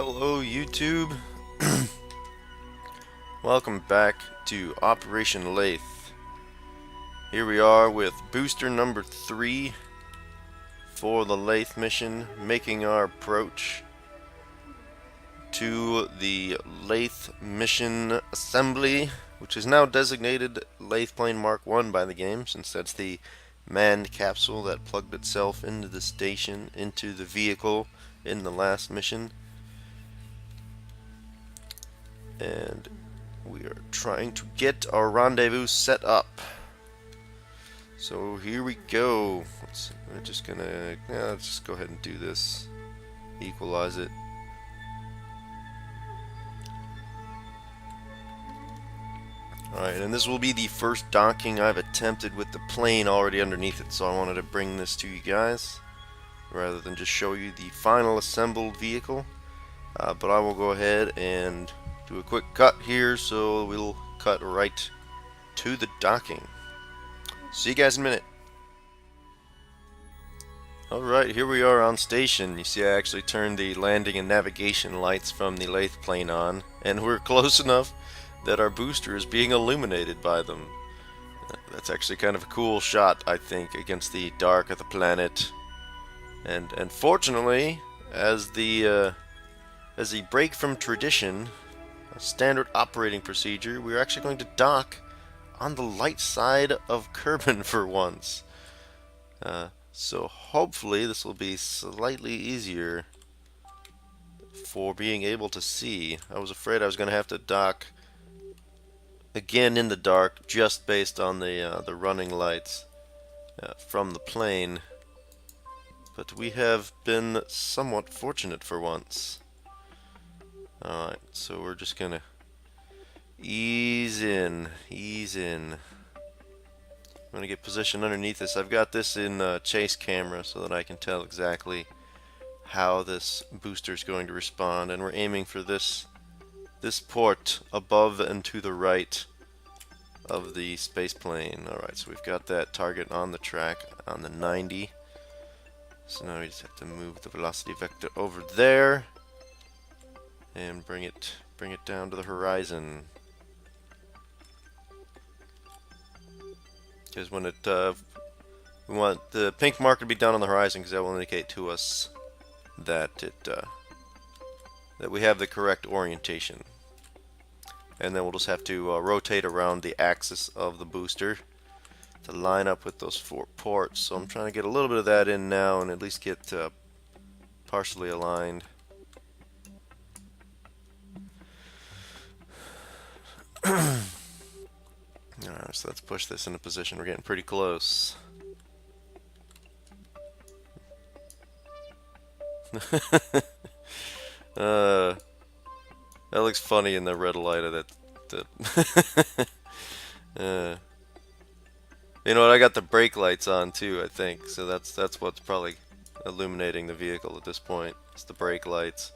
Hello YouTube. Welcome back to Operation Laythe. Here we are with booster number 3 for the Laythe mission, making our approach to the Laythe mission assembly, which is now designated Laythe Plane Mark 1 by the game, since that's the manned capsule that plugged itself into the station, into the vehicle in the last mission. And we are trying to get our rendezvous set up. So here we go. We're just gonna let's just go ahead and do this. Equalize it. Alright, and this will be the first docking I've attempted with the plane already underneath it, so I wanted to bring this to you guys rather than just show you the final assembled vehicle. But I will go ahead and do a quick cut here, so we'll cut right to the docking. See you guys in a minute. Alright, here we are on station. You see I actually turned the landing and navigation lights from the Laythe plane on, and we're close enough that our booster is being illuminated by them. That's actually kind of a cool shot, I think, against the dark of the planet. And fortunately, as the break from tradition, a standard operating procedure, we're actually going to dock on the light side of Kerbal for once. So hopefully this will be slightly easier for being able to see. I was afraid I was going to have to dock again in the dark, just based on the running lights from the plane. But we have been somewhat fortunate for once. Alright, so we're just gonna ease in. I'm gonna get positioned underneath this. I've got this in chase camera so that I can tell exactly how this booster is going to respond, and we're aiming for this port above and to the right of the space plane. Alright, so we've got that target on the track on the 90. So now we just have to move the velocity vector over there and bring it down to the horizon. Because when we want the pink mark to be down on the horizon, because that will indicate to us that that we have the correct orientation. And then we'll just have to rotate around the axis of the booster to line up with those 4 ports. So I'm trying to get a little bit of that in now and at least get partially aligned. Alright, so let's push this into position. We're getting pretty close. That looks funny in the red light of that. You know what? I got the brake lights on too, I think. So that's what's probably illuminating the vehicle at this point. It's the brake lights.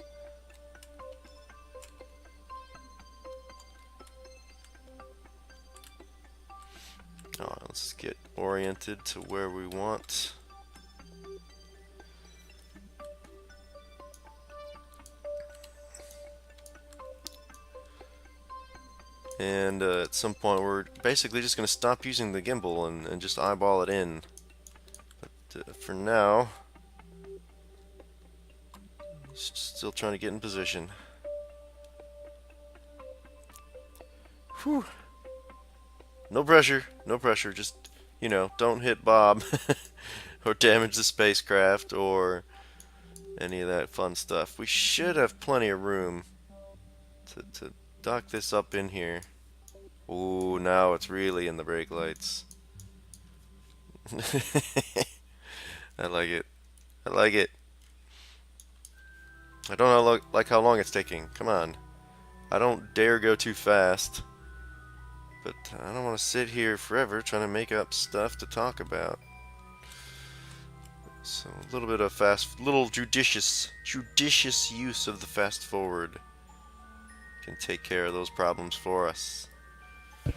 Alright, let's get oriented to where we want. And at some point we're basically just going to stop using the gimbal and just eyeball it in. But for now, still trying to get in position. Whew. No pressure, no pressure, just, you know, don't hit Bob or damage the spacecraft or any of that fun stuff. We should have plenty of room to dock this up in here. Ooh, now it's really in the brake lights. I like it. I like it. I don't like how long it's taking. Come on. I don't dare go too fast. But I don't want to sit here forever trying to make up stuff to talk about. So a little bit of judicious use of the fast forward can take care of those problems for us. There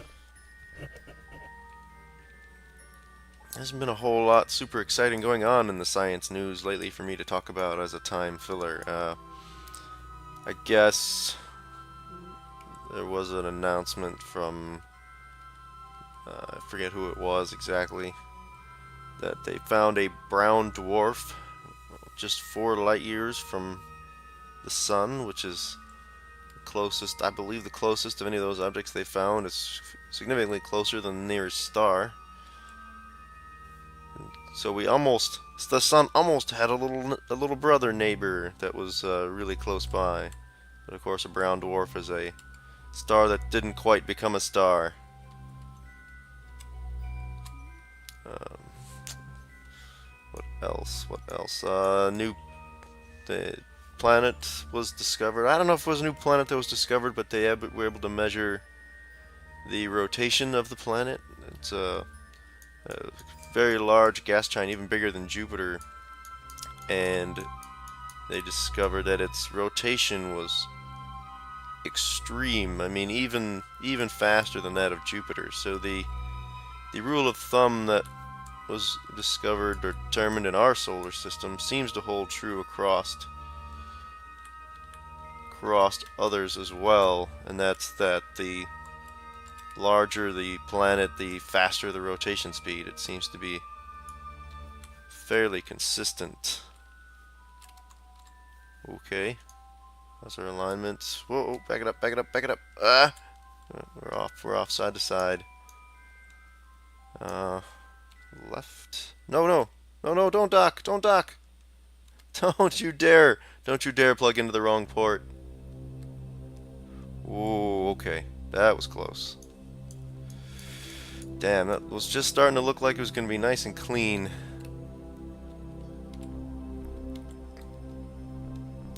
hasn't been a whole lot super exciting going on in the science news lately for me to talk about as a time filler. I guess there was an announcement from, I forget who it was exactly, that they found a brown dwarf just 4 light years from the sun, which is the closest, I believe the closest of any of those objects they found. Is significantly closer than the nearest star. So the sun almost had a little brother neighbor that was really close by. But of course, a brown dwarf is a star that didn't quite become a star. Um, what else? What else? New the planet was discovered. I don't know if it was a new planet that was discovered, but they were able to measure the rotation of the planet. It's a very large gas giant, even bigger than Jupiter, and they discovered that its rotation was extreme. I mean, even faster than that of Jupiter. So the rule of thumb that was discovered or determined in our solar system seems to hold true across others as well, and that's that the larger the planet, the faster the rotation speed. It seems to be fairly consistent. Okay. How's our alignment? Whoa, back it up, back it up, back it up. Ah! We're off side to side. Left. No, don't dock, don't dock. Don't you dare. Don't you dare plug into the wrong port. Ooh, okay. That was close. Damn, that was just starting to look like it was going to be nice and clean.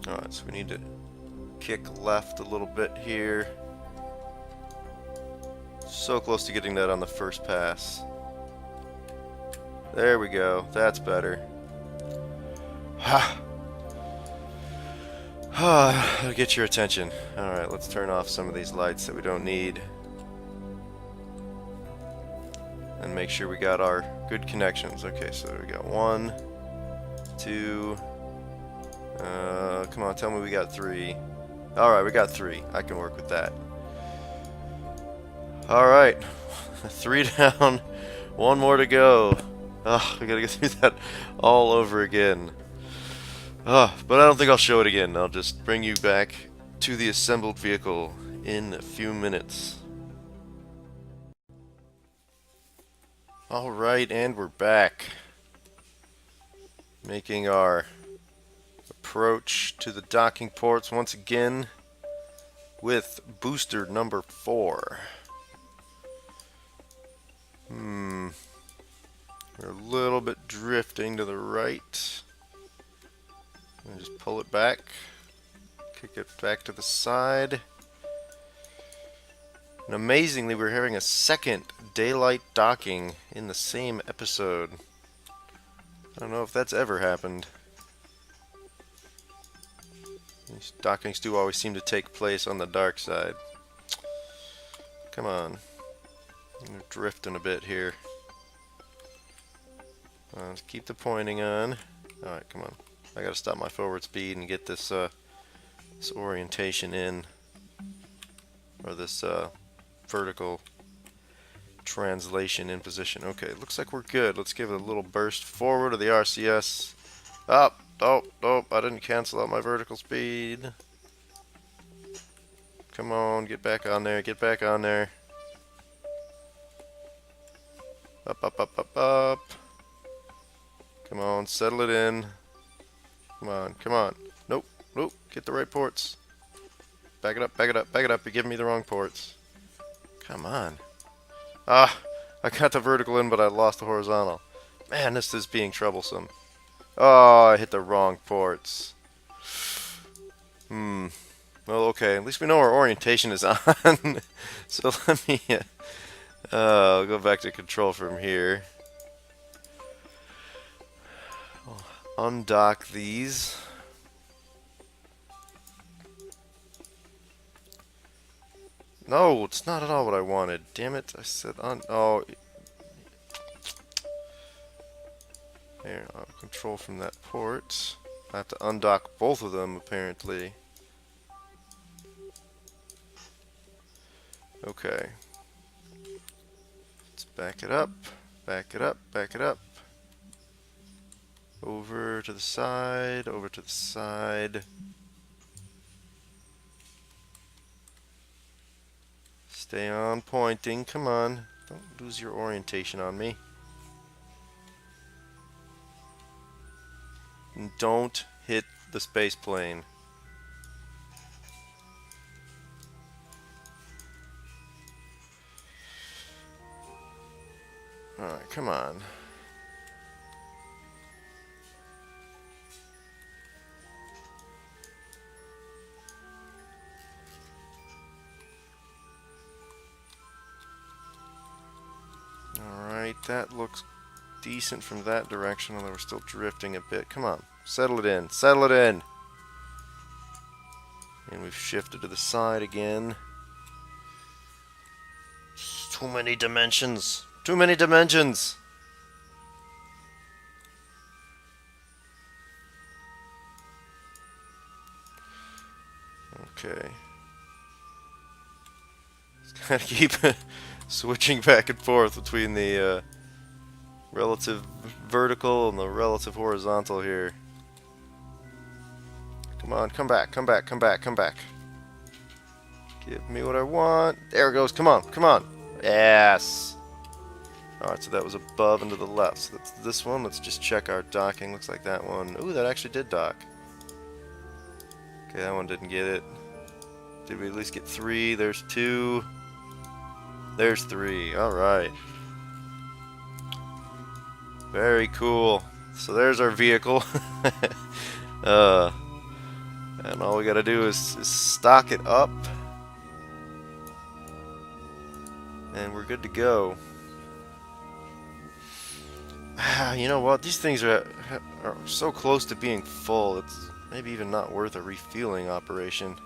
Alright, so we need to kick left a little bit here. So close to getting that on the first pass. There we go. That's better. Ha! That'll get your attention. Alright, let's turn off some of these lights that we don't need. And make sure we got our good connections. Okay, so we got 1, 2. Come on, tell me we got 3. Alright, we got 3. I can work with that. Alright. 3 down. 1 more to go. Oh, we gotta get through that all over again. But I don't think I'll show it again. I'll just bring you back to the assembled vehicle in a few minutes. Alright, and we're back. Making our approach to the docking ports once again with booster number 4. We're a little bit drifting to the right. And just pull it back. Kick it back to the side. And amazingly, we're having a second daylight docking in the same episode. I don't know if that's ever happened. These dockings do always seem to take place on the dark side. Come on. I'm drifting a bit here. Let's keep the pointing on. Alright, come on. I gotta stop my forward speed and get this this orientation in. Or this vertical translation in position. Okay, looks like we're good. Let's give it a little burst forward of the RCS. Up! Oh, I didn't cancel out my vertical speed. Come on, get back on there, get back on there. Up. Come on, settle it in. Come on. Nope, get the right ports. Back it up. You're giving me the wrong ports. Come on. I got the vertical in, but I lost the horizontal. Man, this is being troublesome. Oh, I hit the wrong ports. Well, okay. At least we know our orientation is on. So let me... I'll go back to control from here. I'll undock these. No, it's not at all what I wanted. Damn it, I said on... Oh. Here, I'll control from that port. I have to undock both of them, apparently. Okay. Let's back it up. Back it up. Back it up. Over to the side. Over to the side. Stay on pointing. Come on. Don't lose your orientation on me. And don't hit the space plane. Alright, come on. Alright, that looks decent from that direction, although we're still drifting a bit. Come on, settle it in. Settle it in! And we've shifted to the side again. Too many dimensions. Too many dimensions! Okay. Just gotta keep switching back and forth between the relative vertical and the relative horizontal here. Come on, come back, come back, come back, come back. Give me what I want. There it goes. Come on, come on. Yes. Alright, so that was above and to the left. So that's this one. Let's just check our docking. Looks like that one. Ooh, that actually did dock. Okay, that one didn't get it. Did we at least get 3? There's 2. There's 3. Alright. Very cool. So there's our vehicle. And all we gotta do is stock it up. And we're good to go. You know what? These things are so close to being full, it's maybe even not worth a refueling operation.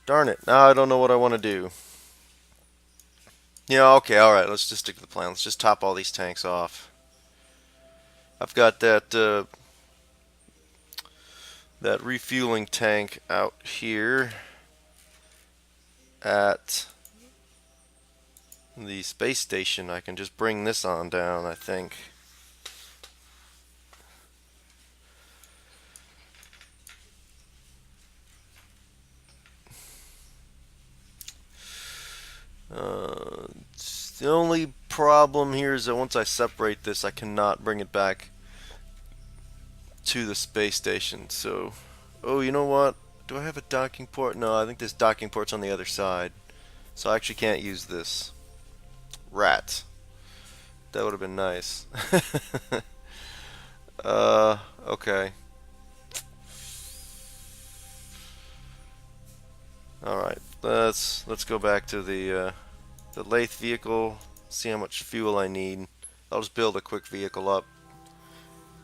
Darn it. Now I don't know what I want to do. Yeah, okay, alright. Let's just stick to the plan. Let's just top all these tanks off. I've got that that refueling tank out here at the space station. I can just bring this on down, I think. The only problem here is that once I separate this, I cannot bring it back to the space station. So, oh, you know what? Do I have a docking port? No, I think this docking port's on the other side. So I actually can't use this. Rat. That would have been nice. Okay. Alright, let's go back to the Laythe vehicle, see how much fuel I need. I'll just build a quick vehicle up,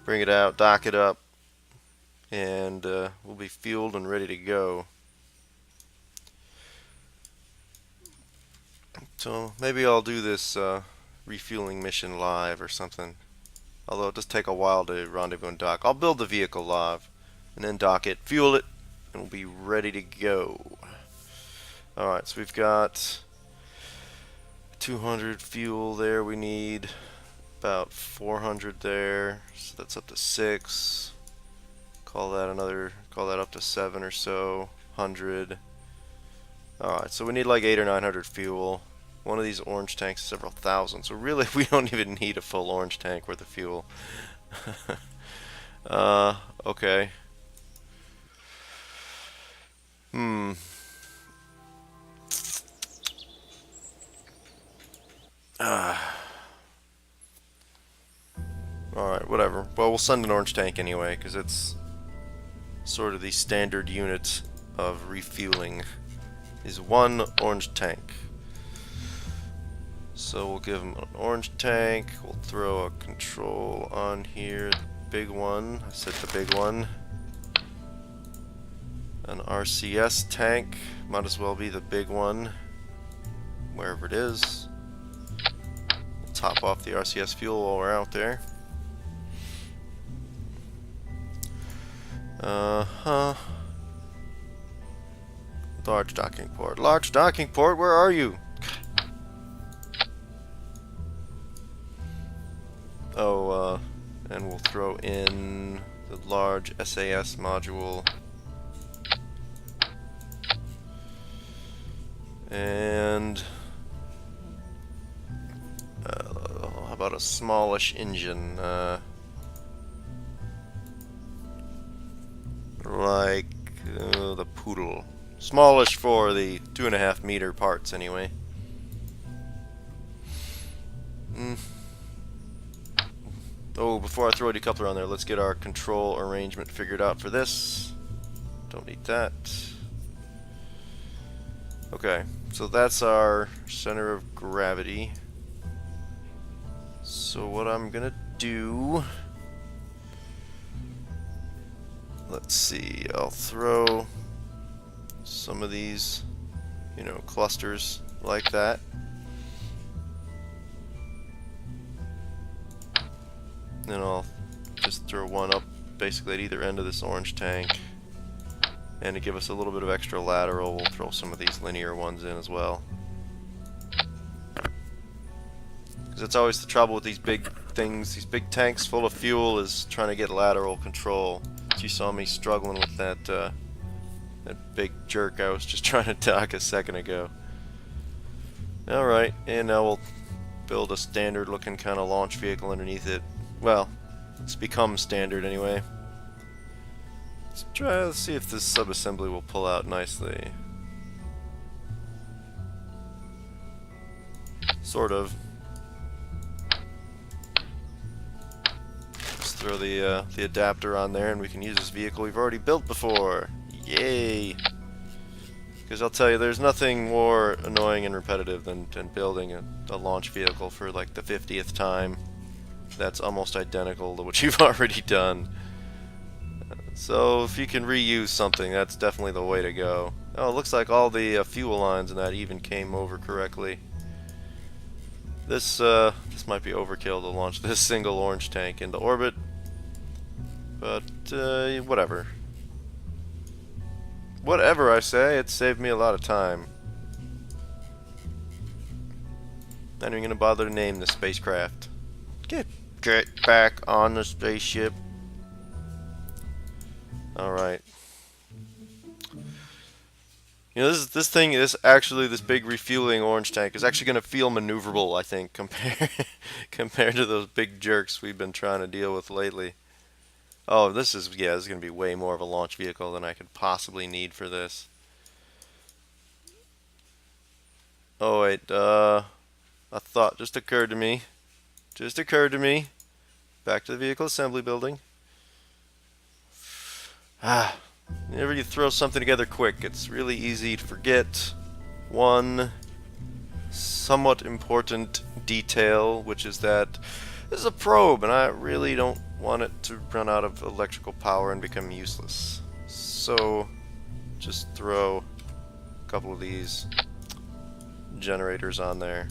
bring it out, dock it up, and we'll be fueled and ready to go. So maybe I'll do this refueling mission live or something. Although it does take a while to rendezvous and dock. I'll build the vehicle live, and then dock it, fuel it, and we'll be ready to go. Alright, so we've got 200 fuel there. We need about 400 there, so that's up to 6. Call that up to 7 or so, 100. Alright, so we need like 800 or 900 fuel. One of these orange tanks is several thousand, so really we don't even need a full orange tank worth of fuel. Okay. Alright, whatever. Well, we'll send an orange tank anyway, because it's sort of the standard unit of refueling, is 1 orange tank. So we'll give him an orange tank, we'll throw a control on here, the big one, I said the big one. An RCS tank, might as well be the big one, wherever it is. top off the RCS fuel while we're out there. Large docking port. Large docking port, where are you? Oh, and we'll throw in the large SAS module. And how about a smallish engine? Like the Poodle. Smallish for the 2.5 meter parts, anyway. Oh, before I throw a decoupler on there, let's get our control arrangement figured out for this. Don't need that. Okay, so that's our center of gravity. So what I'm gonna do... Let's see, I'll throw some of these, you know, clusters like that. Then I'll just throw one up basically at either end of this orange tank. And to give us a little bit of extra lateral, we'll throw some of these linear ones in as well. Because that's always the trouble with these big things, these big tanks full of fuel, is trying to get lateral control. You saw me struggling with that that big jerk I was just trying to dock a second ago. Alright, and now we'll build a standard looking kind of launch vehicle underneath it. Well, it's become standard anyway. Let's see if this subassembly will pull out nicely. Sort of. Just throw the adapter on there and we can use this vehicle we've already built before. Yay! Because I'll tell you, there's nothing more annoying and repetitive than building a launch vehicle for like the 50th time. That's almost identical to what you've already done. So if you can reuse something, that's definitely the way to go. Oh, it looks like all the fuel lines and that even came over correctly. This might be overkill to launch this single orange tank into orbit, but whatever. Whatever I say, it saved me a lot of time. Not even gonna bother to name the spacecraft. Get back on the spaceship. Alright. You know, this big refueling orange tank is actually going to feel maneuverable, I think, compared to those big jerks we've been trying to deal with lately. Oh, this is going to be way more of a launch vehicle than I could possibly need for this. Oh, wait, a thought just occurred to me. Back to the vehicle assembly building. Whenever you throw something together quick, it's really easy to forget one somewhat important detail, which is that this is a probe, and I really don't want it to run out of electrical power and become useless. So, just throw a couple of these generators on there.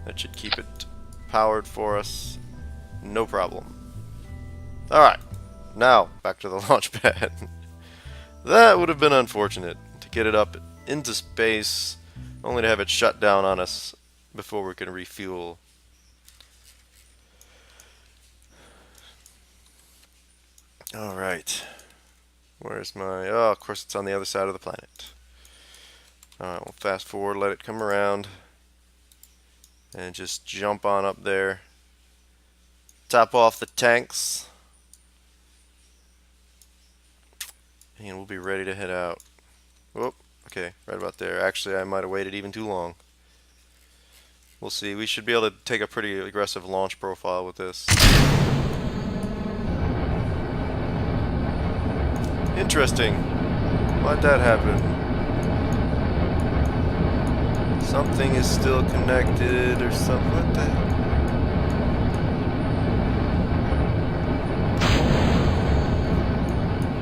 That should keep it powered for us, no problem. Alright. Now, back to the launch pad. That would have been unfortunate, to get it up into space, only to have it shut down on us before we can refuel. Alright. Where's my... Oh, of course it's on the other side of the planet. Alright, we'll fast forward, let it come around, and just jump on up there. Top off the tanks. And we'll be ready to head out. Whoop, okay, right about there. Actually, I might have waited even too long. We'll see. We should be able to take a pretty aggressive launch profile with this. Interesting. Why'd that happen? Something is still connected or something. What the hell?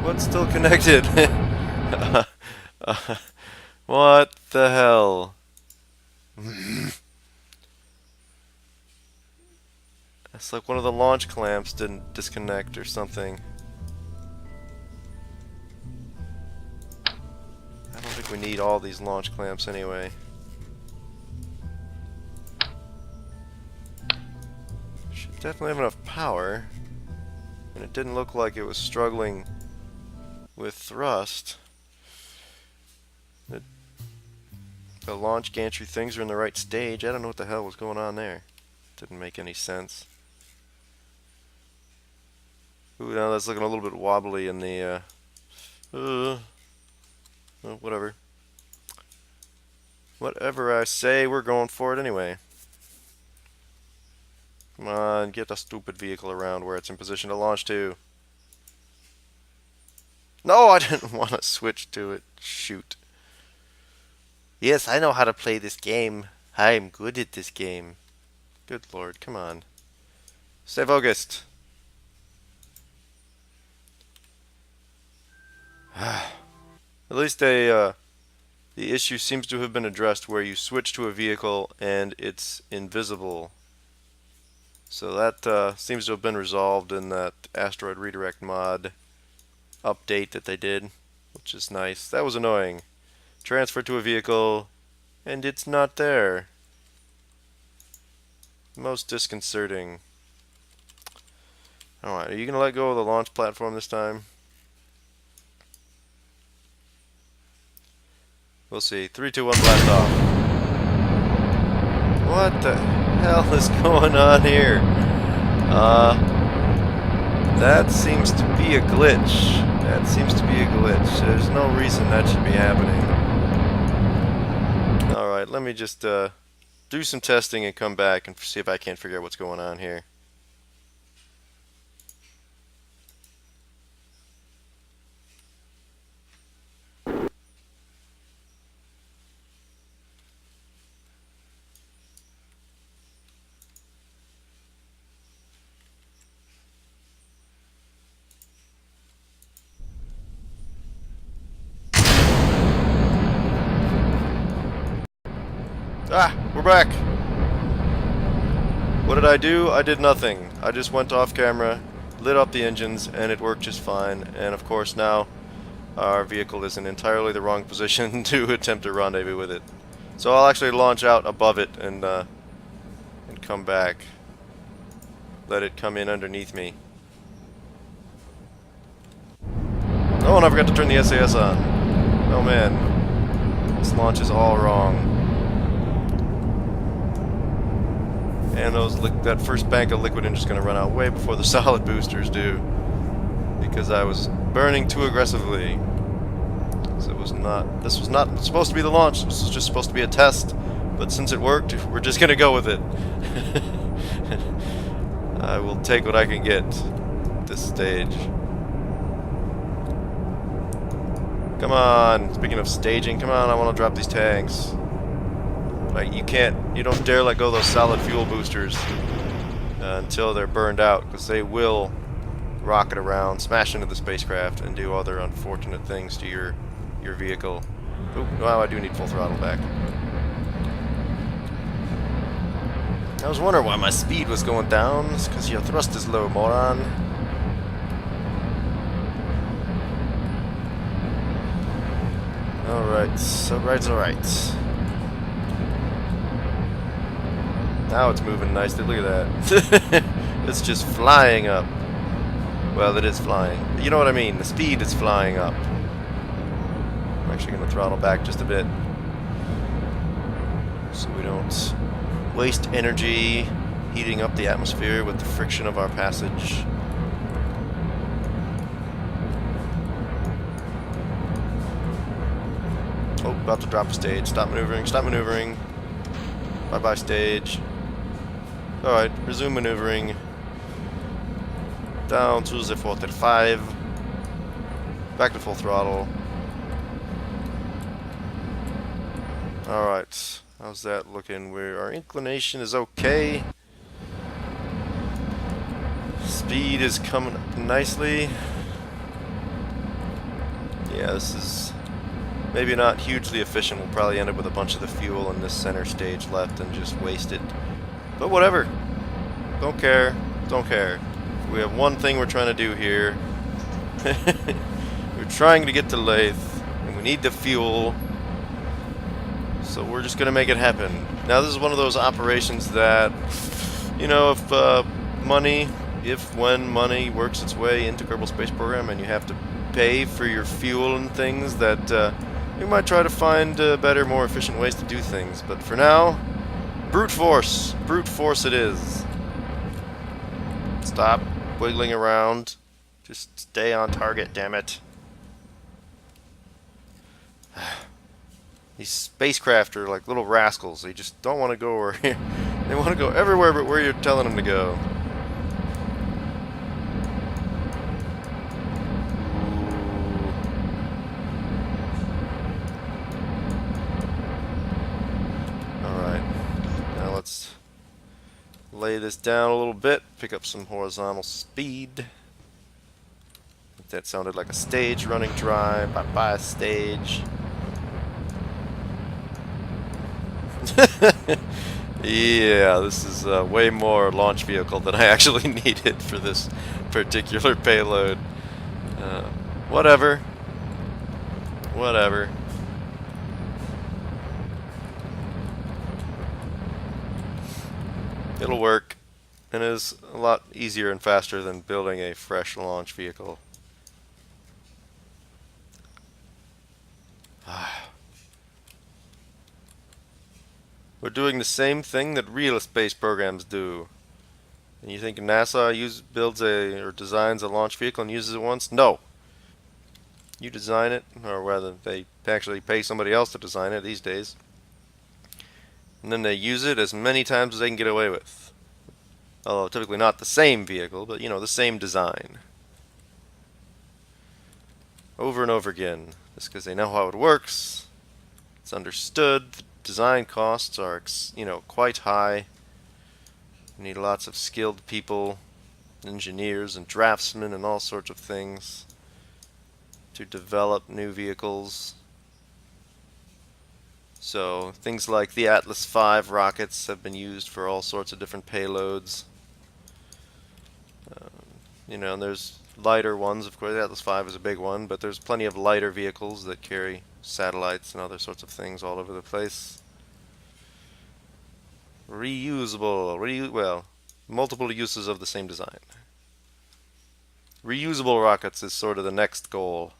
What's still connected? What the hell? It's like one of the launch clamps didn't disconnect or something. I don't think we need all these launch clamps anyway. Should definitely have enough power. And it didn't look like it was struggling with thrust. The launch gantry things are in the right stage. I don't know what the hell was going on there. Didn't make any sense. Ooh, now that's looking a little bit wobbly in the, well, whatever. Whatever I say, we're going for it anyway. Come on, get the stupid vehicle around where it's in position to launch to. No, I didn't want to switch to it. Shoot. Yes, I know how to play this game. I'm good at this game. Good lord, come on. Stay focused. At least the issue seems to have been addressed where you switch to a vehicle and it's invisible. So that seems to have been resolved in that asteroid redirect mod update that they did, which is nice. That was annoying. Transfer to a vehicle and it's not there. Most disconcerting. Alright, are you going to let go of the launch platform this time? We'll see. 3, 2, 1, blast off. What the hell is going on here? That seems to be a glitch. That seems to be a glitch. There's no reason that should be happening. Alright, let me just do some testing and come back and see if I can't figure out what's going on here. Ah, we're back. What did I do? I did nothing. I just went off camera, lit up the engines, and it worked just fine. And of course now our vehicle is in entirely the wrong position to attempt a rendezvous with it. So I'll actually launch out above it and come back. Let it come in underneath me. Oh, and I forgot to turn the SAS on. Oh man, this launch is all wrong. And that first bank of liquid engine's going to run out way before the solid boosters do, because I was burning too aggressively. So this was not supposed to be the launch. This was just supposed to be a test. But since it worked, we're just going to go with it. I will take what I can get at this stage. Come on. Speaking of staging, come on, I want to drop these tanks. Like, you don't dare let go of those solid fuel boosters until they're burned out, because they will rocket around, smash into the spacecraft, and do other unfortunate things to your vehicle. Oop, wow, I do need full throttle back. I was wondering why my speed was going down. It's because your thrust is low, moron. Alright, alright. Now it's moving nicely. Look at that. It's just flying up. Well, it is flying. You know what I mean. The speed is flying up. I'm actually going to throttle back just a bit, so we don't waste energy heating up the atmosphere with the friction of our passage. Oh, about to drop a stage. Stop maneuvering. Stop maneuvering. Bye-bye stage. Alright, resume maneuvering. Down to the 435. Back to full throttle. Alright, how's that looking? Our inclination is okay. Speed is coming up nicely. Yeah, this is maybe not hugely efficient. We'll probably end up with a bunch of the fuel in this center stage left and just waste it. But whatever. Don't care. Don't care. We have one thing we're trying to do here. We're trying to get to Laythe, and we need the fuel. So we're just gonna make it happen. Now this is one of those operations that, you know, when money works its way into Kerbal Space Program and you have to pay for your fuel and things, that you might try to find better, more efficient ways to do things. But for now, brute force it is. Stop wiggling around. Just stay on target, damn it. These spacecraft are like little rascals. They just don't want to go where they want to go everywhere but where you're telling them to go. Alright. Now let's lay this down a little bit, pick up some horizontal speed. That sounded like a stage running dry. Bye-bye, a stage. Yeah, this is way more launch vehicle than I actually needed for this particular payload. Whatever. Whatever. It'll work. And it is a lot easier and faster than building a fresh launch vehicle. We're doing the same thing that real space programs do. And you think NASA builds or designs a launch vehicle and uses it once? No. You design it, or rather they actually pay somebody else to design it these days. And then they use it as many times as they can get away with. Although typically not the same vehicle, but you know, the same design. Over and over again. Just because they know how it works. It's understood. The design costs are, you know, quite high. You need lots of skilled people, engineers and draftsmen and all sorts of things to develop new vehicles. So things like the Atlas V rockets have been used for all sorts of different payloads. You know, and there's lighter ones, of course. The Atlas V is a big one, but there's plenty of lighter vehicles that carry satellites and other sorts of things all over the place. Reusable, well, multiple uses of the same design. Reusable rockets is sort of the next goal,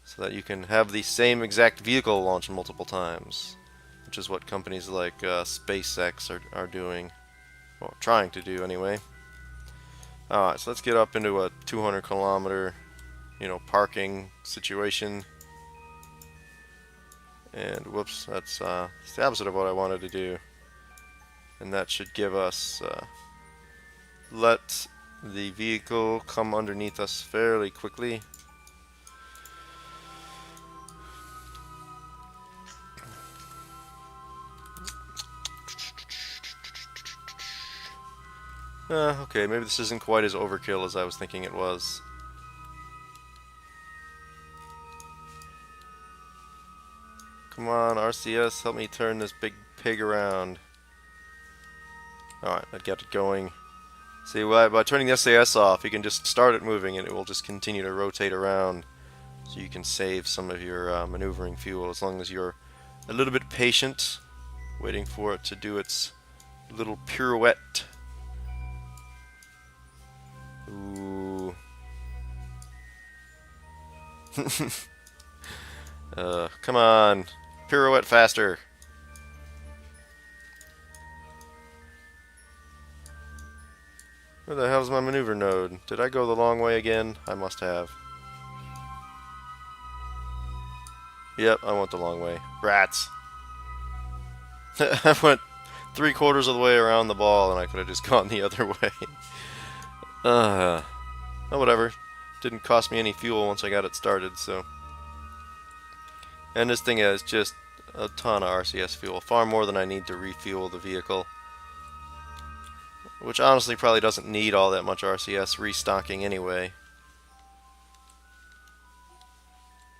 so that you can have the same exact vehicle launch multiple times, which is what companies like SpaceX are doing, or trying to do anyway. Alright, so let's get up into a 200 kilometer, you know, parking situation. And whoops, that's the opposite of what I wanted to do. And that should give us, let the vehicle come underneath us fairly quickly. Okay, maybe this isn't quite as overkill as I was thinking it was. Come on, RCS, help me turn this big pig around. Alright, I got it going. See, by turning the SAS off, you can just start it moving and it will just continue to rotate around. So you can save some of your maneuvering fuel as long as you're a little bit patient, waiting for it to do its little pirouette. Ooh. Come on. Pirouette faster. Where the hell's my maneuver node? Did I go the long way again? I must have. Yep, I went the long way. Rats. I went 3/4 of the way around the ball and I could have just gone the other way. Oh, whatever. Didn't cost me any fuel once I got it started, so. And this thing has just a ton of RCS fuel, far more than I need to refuel the vehicle. Which honestly probably doesn't need all that much RCS restocking anyway.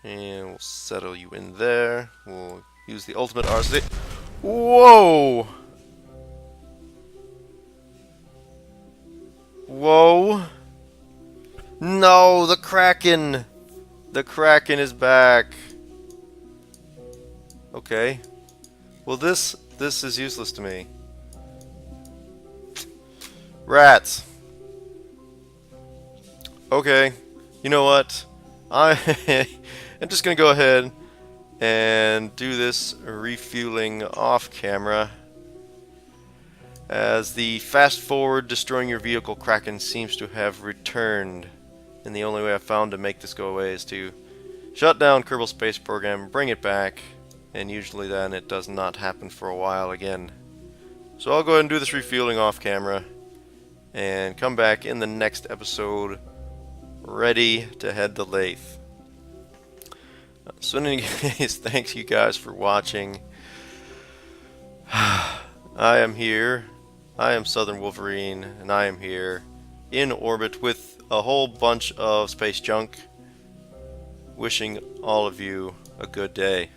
And we'll settle you in there. We'll use the ultimate RCS. Whoa! Whoa! No, the Kraken! The Kraken is back. Okay. Well, this is useless to me. Rats. Okay. You know what? I'm just gonna go ahead and do this refueling off camera, as the fast forward destroying your vehicle Kraken seems to have returned, and the only way I found to make this go away is to shut down Kerbal Space Program, bring it back, and usually then it does not happen for a while again. So I'll go ahead and do this refueling off camera and come back in the next episode ready to head to Laythe. So anyways, thanks you guys for watching. I am here. I am Southern Wolverine, and I am here in orbit with a whole bunch of space junk, wishing all of you a good day.